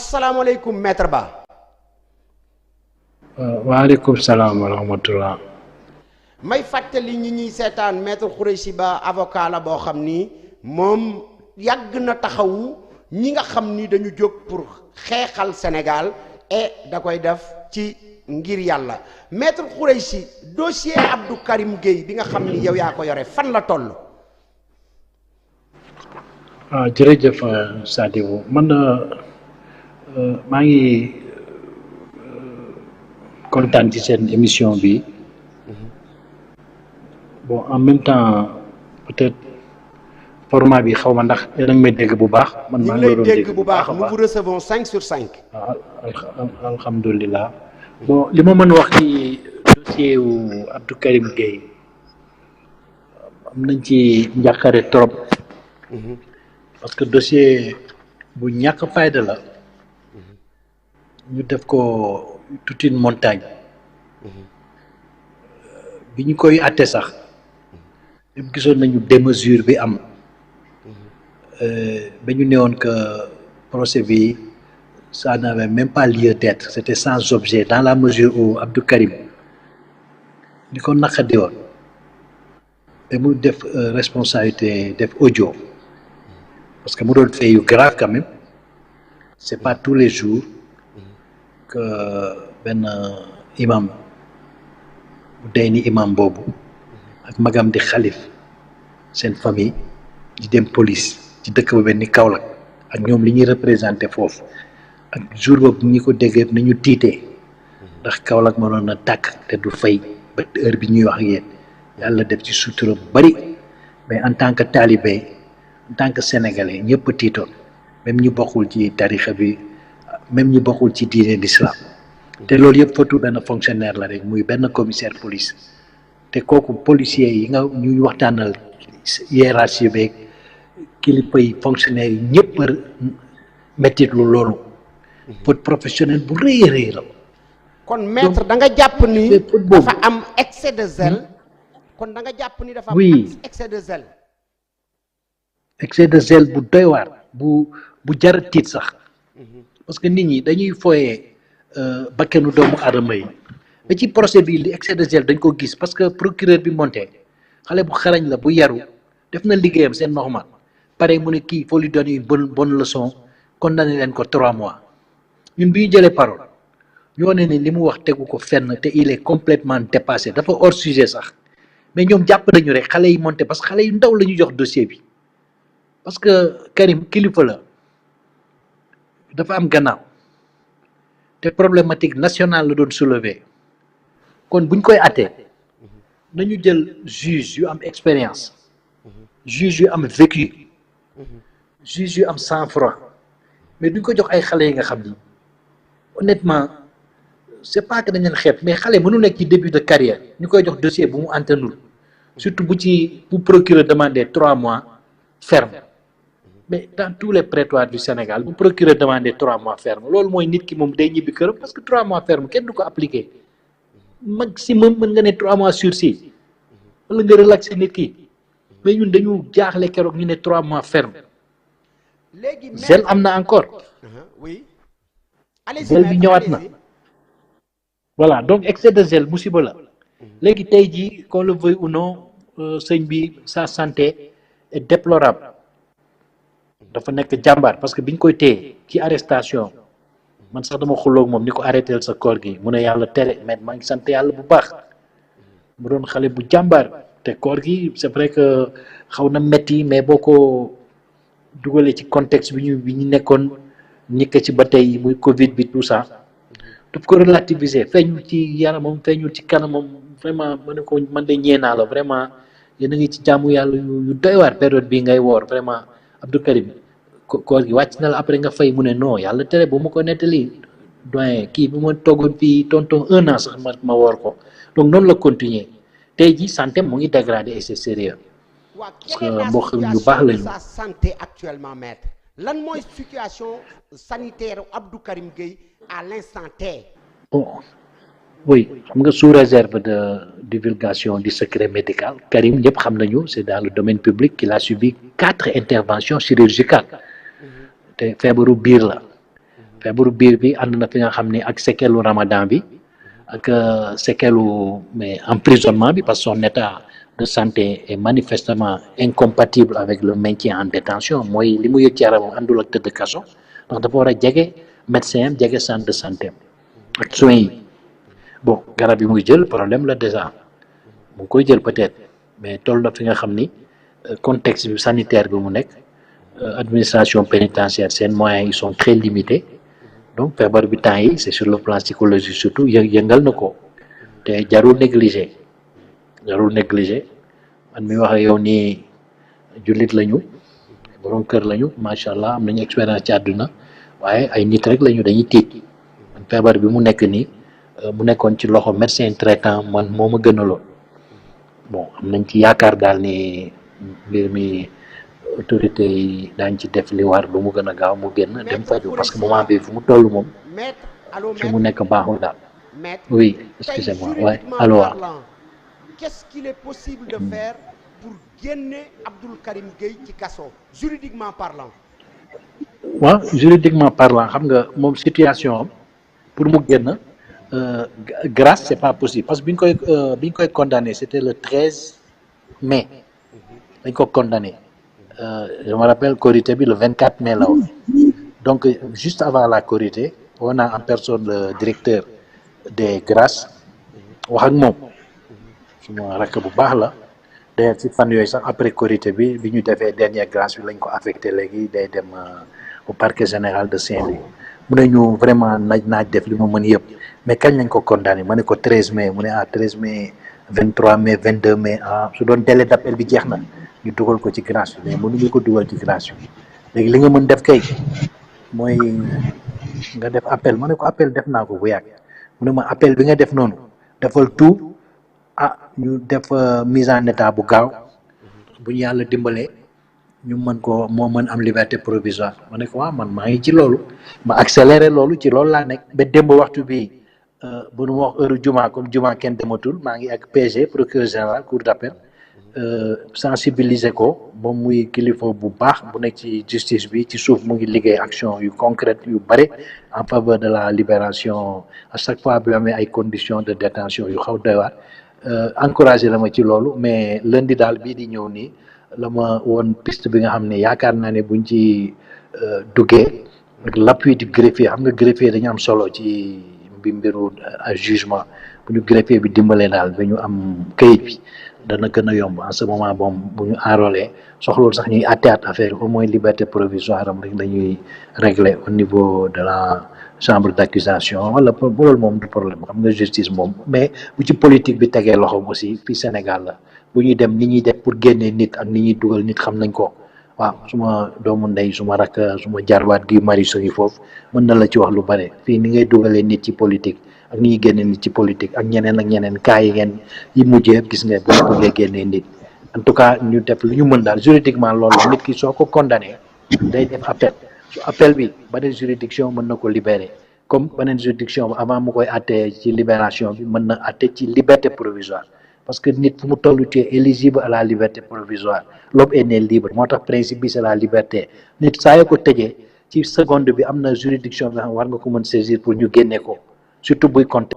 asalaamaaleykum maître Ba. waaleykum salaam wa rahmatullah. may fàttali ñi ñuy seetaan maître Khoureychi Ba avocat la boo xam ni moom yàgg na taxawu ñi nga xam ni dañu jóg pour xeexal Sénégal et da koy def ci ngir yàlla maître Khoureychi dossier Abdou Karim Gueye bi nga xam ni yow yaa ko yore fan la toll. jërëjëf Sadibou man maa ngi kontaan ci seen émission bi bon en même temps peut-être format bi xaw ma ndax yéen a ngi may dégg bu baax. man maa ngi lay dégg bu baax nous vous recevons 5 sur 5. alhamdulilah. bon li ma mën wax ci dossier wu Abdou Karim Gueye am nañ ci njàqare trop. parce que dossier bu ñàkk fayda la ñu def ko toute une montagne bi ñu koy àtte sax même gisoon nañu démesure bi am ba ñu newoon que procès bi ça n'avait même pas lieu d'être c'était sans objet dans la mesure où Abdou Karim li ko naqadi woon te mu def responsabilité def audio parce que mu doon fait yu grave quand même c'est pas tous les jours que benn imam bu day ni imam boobu ak magam di xalif seen famille di dem police ci dëkk ba benn ni Kaolack ak ñoom li ñuy représenté foofu ak jour boobu ñi ko déggee nañu tiitee ndax Kaolack mënoon na tàkk te du fay ba heure bi ñuy wax ak yéen yàlla def ci sutura bu bari mais en tant que talibé en tant que sénégalais ñëpp tiitoon même ñu bokkul ci tarixa bi même ñu bokkul ci diine l'islam te loolu yëpp fatu benn fonctionnaire la rek muy benn commissaire police te kooku policier yi nga ñuy waxtaanal hiérarchie beeg kilifa yi fonctionnaire yi ñëpp mettit lu loolu faute professionnel bu rëy a rëy la. kon maître da nga jàpp ni dafa am excès de zèle. kon da nga jàpp ni dafa am excès de zèle. excès de zèle bu doy waar bu jar tiit sax parce que nit ñi dañuy foyee bakkanu doomu aadama yi ba ci procès bi li excès de zèle dañ ko gis parce que procureur bi monté xale bu xarañ la bu yaru def na liggéeyam c'est normal pare mu ne kii il faut lui donner une bonne leçon condamné leen ko 3 mois ñun bi ñu jëlee parole ñu wane ne li mu wax tegu ko fenn te il est complètement dépassé dafa hors sujet sax mais ñoom jàpp nañu rek xale yi monté parce que xale yu ndaw la ñu jox dossier bi. parce que Karim kilifa la dafa am gannaaw te problématique nationale la doon soulever kon buñ koy àttee nañu jël juge yu am expérience juge yu am vécu juge yu am sang-froid mais duñ ko jox ay xale yi nga xam ni honnêtement c'est pas que dañ leen xeeb mais xale mënu nekk ci début de carrière ñu koy jox dossier bu mu antanul surtout bu procureur demandé 3 mois ferme. mais dans tous les prétoires du Sénégal bu procureur demandé 3 mois ferme loolu mooy nit ki moom day ñibbi këram parce que 3 mois ferme kenn du ko appliqué maximum mën nga ne 3 mois sursis wala nga relaxé nit ki mais ñun dañu jaaxle keroog ñu ne 3 mois ferme. léegi zèle am na encore. oui. zèle bi ñëwaat na. voilà donc excès de zèle musiba la. léegi tey jii qu'on le veuille ou non sëñ bi sa santé est déplorable. dafa nekk jàmbaar parce que biñ koy téye ci arrestation man sax dama xulloog moom ni ko arrêté sa koor gi mu ne yàlla tere mais maa ngi sant yàlla bu baax mu doon xale bu jàmbaar te koor gi c'est vrai que xaw na metti mais boo ko dugalee ci contexte bi ñu nekkoon ñikk ci ba tey muy Covid bi tout ça daf ko relativiser feeñul ci yaramam feeñul ci kanamam vraiment ma ne ko man de ñeenaa la vraiment yéen a ngi ci jaamu yàlla yu doy waar période bii ngay woor vraiment Abdou Karim koor gi wàcc na la après nga fay mu ne non yàlla tere bu ma ko nettali doyen kii bi ma toogoon fii tonton 1 an sax ma woor ko donc noonu la continuer tey ji santé mu ngi dégradé et c'est sérieux parce que boo xam ñu baax lañu. sa santé actuellement maître lan mooy situation sanitaire Abdou Karim Gueye à l'instant T. bon oui xam nga sous réserve de divulgation du secret médical Karim ñëpp xam nañu c'est dans le domaine public qu'il a subi 4 interventions chirurgicales te feebaru biir la feebaru biir bi ànd na fi nga xam ni ak séquelu Ramadan bi ak séquelu mais emprisonnement bi parce que son état de santé est manifestement incompatible avec le maintien en détention mooy li mu yëg ci yaramam àndul ak tëdd kaso ndax dafa war a jege médecin am jege centre de santé ak soins yi bon garab yi muy jël problème la déjà mu ngi koy jël peut-être mais toll na fi nga xam ni contexte bi sanitaire bi mu nekk administration pénitentiaire seen moyens ils sont très limités donc feebar bi temps yi c'est sur le plan psychologique surtout yëngal na ko te jarul négliger man mi wax ak yow nii jullit lañu borom kër lañu macha allah am nañu expérience ci àdduna waaye ay nit rek lañu dañuy tiit man feebar bi mu nekk nii mu nekkoon ci loxo médecin traitant man moo ma gënaloon bon am nañ ci yaakaar daal ni mbir mi autorité yi daañ ci def li war lu mu gën a gaaw mu génn dem faju parce que moment bi fu mu toll moom fi mu nekk baaxul daal oui excusez-moi ouais allo qu'est-ce qu'il est possible de faire pour génne Abdoul Karim Gueye ci kaso juridiquement parlant waaw juridiquement parlant xam nga moom situation am pour mu génn grâce c'est pas possible parce que bi ñu koy condamné c'était le 13 mai dañ ko condamné je me rappelle Korité bi le 24 mai la woon donc juste avant la Korité on a en personne le directeur des grâces wax ak moom suma rakk bu baax la d'ailleurs ci fan yooyu sax après Korité bi ñu defee dernière grâce bi lañ ko affecté léegi day dem au parquet général de Saint-Louis mu ne ñu vraiment naaj def li ma mën yëpp mais kañ lañ ko condamné ma ne ko 13 mai mu ne 13 mai 23 mai 22 mai su doon délai d'appel bi jeex na ñu dugal ko ci grâce bi mais mënuñu ko dugal ci grâce bi léegi li nga mën def kay mooy nga def appel ma ne ko appel def naa ko bu yàgg mu ne ma appel bi nga def noonu defal tout ñu def mise en état bu gaaw bu ñu yàlla dimbalee ñu mën ko moo mën am liberté provisoire ma ne ko waaw man maa ngi ci loolu ma accéléré loolu ci loolu laa nekk ba démb waxtu bi bu nu wax heure juma comme juma kenn dematul maa ngi ak PG procureur général cour d'appel sensibiliser ko ba muy kilifa bu baax bu nekk ci justice bi ci suuf mu ngi liggéey action yu concrète yu bëri en faveur de la libération à chaque fois bi amee ay conditions de détention yu xaw doy waar encouragé la ma ci loolu mais lundi daal bii di ñëw nii la ma woon piste bi nga xam ne yaakaar naa ne buñ ci duggee ak l'appui du greffier xam nga greffier dañu am solo ci mbiru jugement bu ñu greffier bi dimbalee daal ba ñu am këyit bi dana gën a yomb en ce moment bon bu ñu enrôlé soxloolu sax ñuy àtteat affaire au moins liberté provisoire am rek dañuy régler au niveau de la chambre d'accusation wala loolu moom du problème xam nga justice moom mais bu ci politique bi tegee loxoom aussi fii Sénégal la bu ñuy dem ni ñuy def pour génnee nit ak ni ñuy dugal nit xam nañ ko waaw suma doomu ndey suma rakk suma jarwaat gi mari ngi foofu mën na la ci wax lu bare fii ni ngay dugalee nit ci politique ak ni ñuy génnee nit ci politique ak ñeneen cas yi ngeen yi mujjee gis nga bu ñu bëggee génnee nit en tout cas ñu def lu ñu mën daal juridiquement loolu nit ki soo ko condamné day def appel su appel bi beneen juridiction mën na ko libérer comme beneen juridiction avant mu koy àttee ci libération bi mën na àtte ci liberté provisoire parce que nit fu mu toll tu es éligible à la liberté provisoire l'homme est né libre moo tax principe bi c'est la liberté nit saa yoo ko tëjee ci seconde bi am na juridiction bi nga xam war nga ko mën saisir pour ñu génne ko surtout buy compter.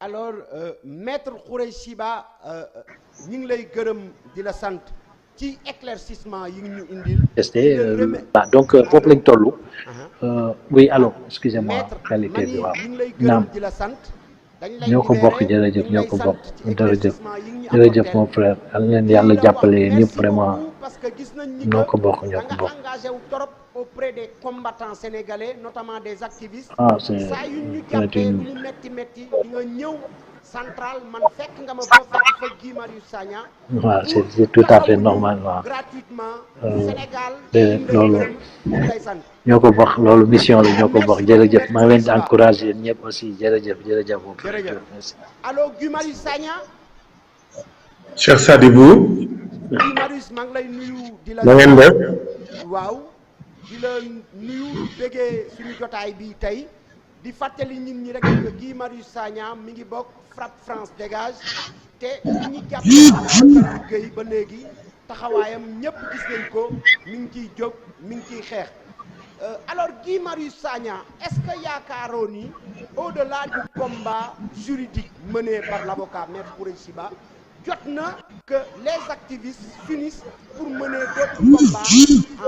alors maître Khoureychi Ba ñu ngi lay gërëm di la sant ci éclaircissement yi ñu indil. donc foofu lañ toll. oui allô excusez-moi qualité bi waaw naam ñoo ko bokk jërëjëf ñoo ko bokk jërëjëf mon frère yàlla jàppale ñëpp vraiment ñoo ko bokk engagé wu trop auprès des combattants sénégalais notamment des activistes. c'est saa yu ñu jàppee lu mu metti di nga ñëw central man fekk nga ma ba fekk fa Guy Marius Sagna. waaw c'est tout à fait normal waaw. gratuitement Sénégal loolu ñoo ko bokk loolu mission la ñoo ko bokk jërëjëf maa ngi leen di encourager ñëpp aussi jërëjëf. allo Guy Marius Sagna. Cheikh Sadibou. Guy Marius maa ngi lay nuyu di la. na ngeen def. waaw di la nuyu bëggee suñu jotaay bi tey di fàttali nit ñi rek que Guy Marius Sagna mi ngi bokk Frapp France dégage te li ñu jàppale Gueye ba léegi taxawaayam ñëpp gis nañ ko mi ngi ciy jóg mi ngi ciy xeex Alors Guy Marius Sagna, est-ce que yaakaaroon ni au-delà du combat juridique mené par l'avocat Maître Khoureyssi Ba jot na que les activistes finissent pour mener d'autres combats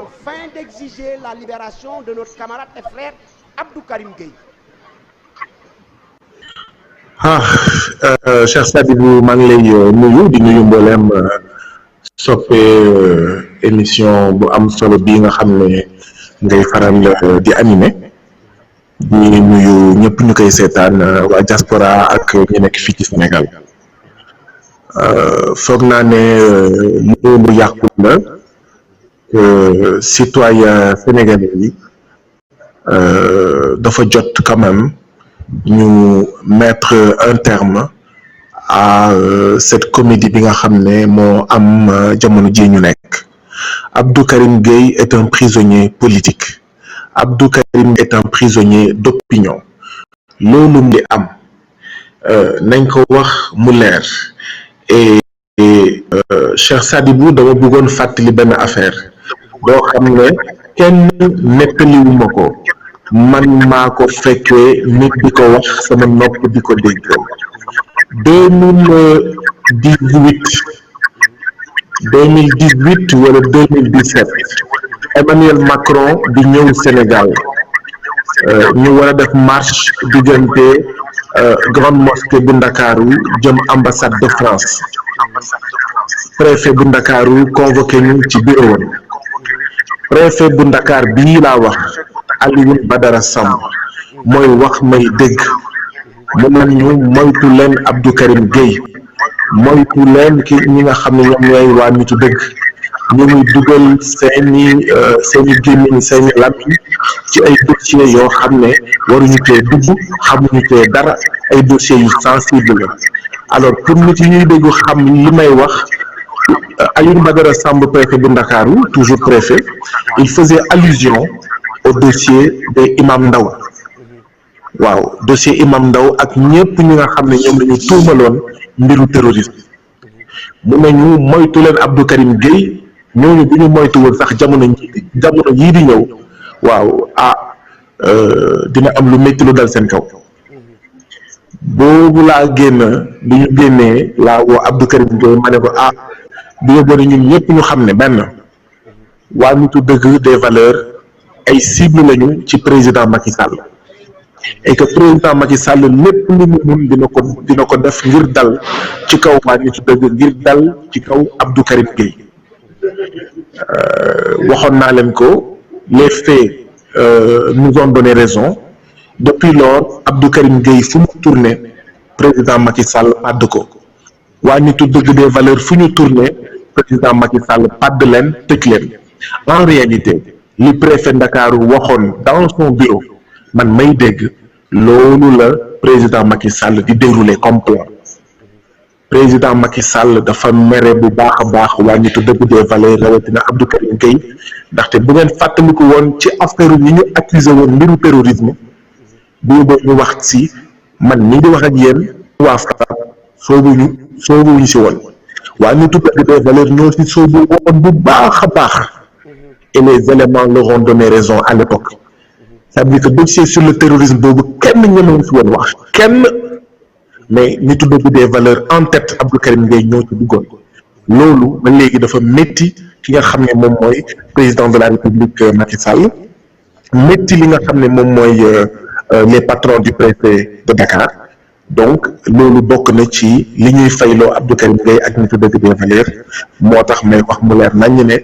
afin d'exiger la libération de notre camarade et frère Abdou Karim Gueye? Cheikh Sadibou maa ngi lay nuyu di nuyu mboolem soppe émission bu am solo bii nga xam ne ngay faral di animé di nuyu ñëpp ñu koy seetaan waa diaspora ak ñi nekk fii ci Sénégal foog naa ne loolu yàqul la citoyen sénégalais yi dafa jot quand même ñu mettre un terme à cette comédie bi nga xam ne moo am jamono ji ñu nekk. Abdou Karim Gueye est un prisonnier politique. Abdou Karim est un prisonnier d'opinion. loolu mu di am nañ ko wax mu leer et Cheikh Sadibou dama bëggoon fàttali benn affaire boo xam ne kenn nettaliwuma ko man maa ko fekkee nit di ko wax sama nopp di ko dégg 2018 wala 2017 Emmanuel Macron di ñëw Sénégal ñu war a def marche diggante grande mosquée bu Ndakaaru jëm ambassade de France préfet bu Ndakaaru convoqué ñu ci bureau am préfet bu Ndakaar bii laa wax Alioune Badara Samb mooy wax may dégg mu ne ñu moytu leen Abdou Karim Gueye moytu leen ki ñi nga xam ne ñoom ñooy waa nitu dëgg ñu ngi dugal seeni gémmiñ seeni làmmiñ ci ay dossiers yoo xam ne waruñu cee dugg xamuñu cee dara ay dossiers yu sensible la alors pour nit yi ñuy dégg xam li may wax Alioune Badara Samb préfet bu Ndakaaru toujours préfet il faisait allusion au dossier des Imam Ndaw waaw dossier Imam Ndaw ak ñëpp ñi nga xam ne ñoom lañu tuumaloon mbiru terrorisme mu ne ñu moytu leen Abdou Karim Gueye ñooñu bu ñu moytuwul sax jamono yii di ñëw waaw dina am lu métti lu dal seen kaw boobu laa génn bi ñu génnee laa woo Abdou Karim Gueye ma ne ko bu yóbboo ne ñun ñëpp ñu xam ne benn waa nitu dëgg des valeurs ay cible lañu ci président Macky Sall et que président Macky Sall lépp lu mu mun dina ko def ngir dal ci kaw waa nitu dëgg ngir dal ci kaw Abdou Karim Gueye waxoon naa leen ko les faits nous ont donné raison depuis lors Abdou Karim Gueye fu mu tourné président Macky Sall padd ko waa nitu dëgg des valeurs fu ñu tourné président Macky Sall padd leen tëj leen en réalité li préfet Ndakaaru waxoon dans son bureau man may dégg loolu la président Macky Sall di dérouler comme plan président Macky Sall dafa mere bu baax a baax waa nitu dëgg des valeurs rawatina Abdou Karim Gueye ndaxte bu ngeen fàttaliku woon ci affaire yi ñu accusé woon mbiru terrorisme boobu ñu wax si man nii di wax ak yéen waa FRAPP soobuñu si woon waa nitu dëgg des valeurs ñoo si soobu woon bu baax a baax et les éléments leur ont donné raison à l'époque c'est-à-dire que dossier sur le terrorisme boobu kenn ñemewoon si woon wax kenn mais nitu dëgg des valeurs en tête Abdou Karim Gueye ñoo ci duggoon loolu ba léegi dafa métti ki nga xam ne moom mooy président de la République Macky Sall métti li nga xam ne moom mooy les patrons du préfet de Dakar donc loolu bokk na ci li ñuy fayloo Abdou Karim Gueye ak nitu dëgg des valeurs moo tax may wax mu leer nañ ne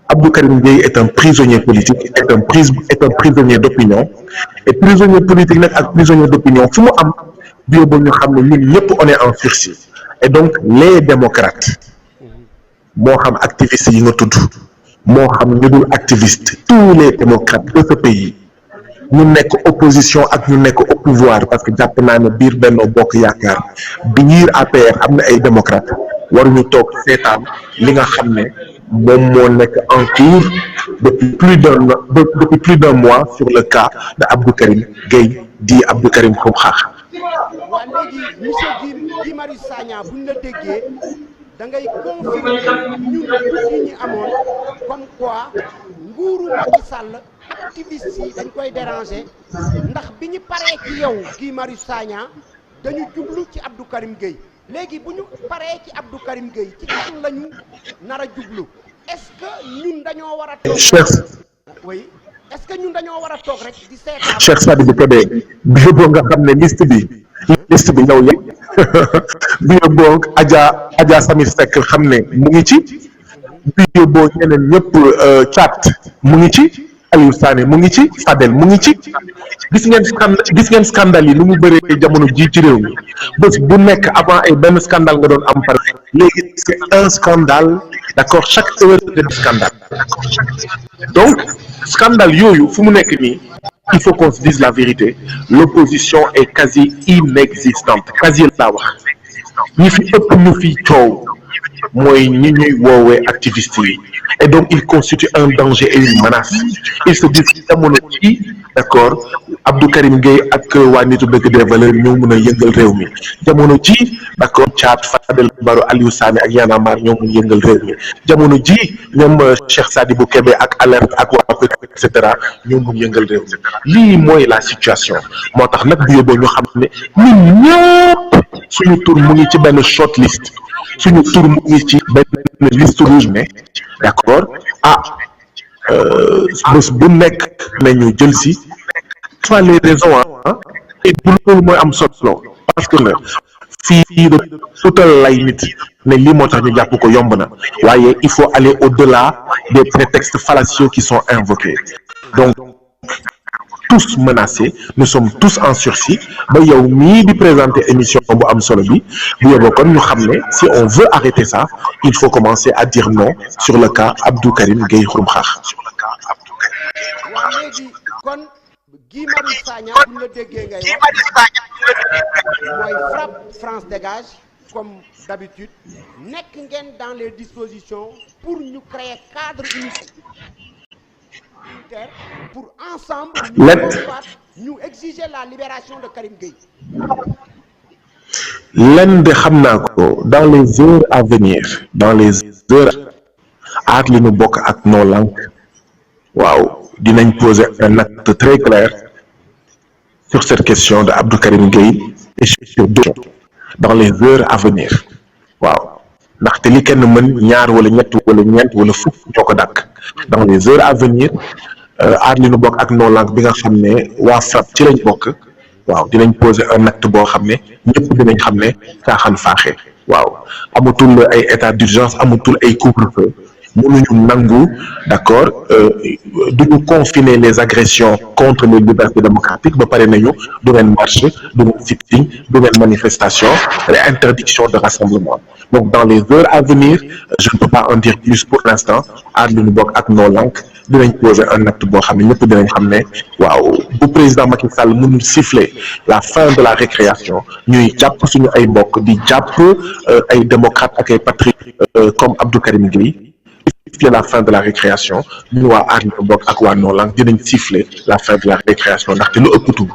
Abdou Karim Gueye est un prisonnier politique est un prisonnier d'opinion et prisonnier politique nag ak prisonnier d'opinion fu mu am bio ba ñu xam ne ñun ñëpp on est en sursis et donc les démocrates moo xam activistes yi nga tudd moo xam ñu dul activiste tous les démocrates de ce pays ñu nekk opposition ak ñu nekk au pouvoir parce que jàpp naa ne biir Benno Bokk Yaakaar biir APR am na ay démocrates waruñu toog seetaan li nga xam ne moom moo nekk en cours depuis plus d'un mois sur le cas de Abdou Karim Gueye di Abdou Karim Xrum Xax. waa léegi monsieur Guy Marius Sagna buñ la déggee da ngay confirmer ñun tuuti ñi amoon comme quoi nguuru Macky Sall activistes yi dañ koy déranger ndax bi ñu paree ci yow Guy Marius Sagna dañu jublu ci Abdou Karim Gueye léegi bu ñu paree ci Abdou Karim Gueye ci kan lañu nar a jublu est-ce que ñun dañoo war a toog oui est-ce que ñun dañoo war a toog rek di seetaan Cheikh Sadibou Kébé bi yóbboo nga xam ne liste bi yow yëpp bi yóbboo Adja Samir Seck xam ne mu ngi ci bi yóbboo ñeneen ñëpp Thiat mu ngi ci Aliou Sané mu ngi ci Fadel mu ngi ci gis ngeen scandale yi nu mu bëree jamono ji ci réew mi bés bu nekk avant ay benn scandale nga doon am par léegi c'est un scandale d'accord chaque heure de scandale donc scandale yooyu fu mu nekk nii il faut qu'on se dise la vérité l'opposition est quasi inexistante quasi laa wax ñi fi ëpp ñu fi coow mooy ñi ñuy woowee activistes yi et donc il constitue un danger et une menace il se dit jamono ci d'accord Abdou Karim Gueye ak waa nitu dëgg des valeurs ñoo mën a yëngal réew mi jamono ji d'accord Thiat Fadel Barro Aliou Sané ak Y'en a marre ñoo mën a yëngal réew mi jamono ji ñoom Cheikh Sadibou Kébé ak alerte ak waa et cetera ñoo mën a yëngal réew mi lii mooy la situation moo tax nag bu yóbboo ñu xam ne ñun ñëpp suñu tur mu ngi ci benn short list suñu tur mu ngi ci benn liste rouge mais d'accord bés bu nekk nañu jël si soit les raisons et bu loolu mooy am solo parce que ne fii de tuutal lay nit ne lii moo tax ñu jàpp ko yomb na waaye il faut aller au-delà des prétextes fallacieux qui sont invoqués donc tous menacés nous sommes tous en sursis ba yow mii di présenter émission bu am solo bi bu yóbboo kon ñu xam ne si on veut arrêter ça il faut commencer à dire non sur le cas Abdou Karim Gueye Xurum Xax. waaw léegi kon Guy Marius Sagna bu la déggee ngay wax mooy FRAPP France dégage comme d'habitude nekk ngeen dans les dispositions pour ñu créer cadre unitaire pour ensemble ñu exiger la libération de Karim Gueye. lenn de xam naa ko dans les heures à venir aat li ñu bokk ak noo lank waaw dinañ poser un acte très clair sur cette question de Abdou Karim Gueye et sur d'autres dans les heures à venir waaw ndaxte li kenn mën ñaar wala ñett wala ñeent wala fukk ñoo ko dàkk dans les heures à venir aar li ñu bokk ak noo lank bi nga xam ne waa FRAPP ci lañ bokk waaw dinañ poser un acte boo xam ne ñëpp dinañ xam ne caaxaan faaxee waaw amatul ay état d'urgence amatul ay couvre-feu mënuñu nangu d'accord duñu confiner les agressions contre les libertés démocratiques ba pare nañu du ngeen marche du ngeen sitting du ngeen manifestation et interdiction de rassemblement donc dans les heures à venir je ne peux pas en dire plus pour l'instant aar li ñu bokk ak noo lank dinañ poser un acte boo xam ne ñëpp dinañ xam ne waaw bu président Macky Sall mënul siffler la fin de la récréation ñuy jàpp suñu ay mbokk di jàpp ay démocrates ak ay patriotes comme Abdou Karim Gueye siffler la fin de la récréation ñu waa aar li ñu bokk ak waa noo lank dinañ siffler la fin de la récréation ndaxte lu ëpp tuub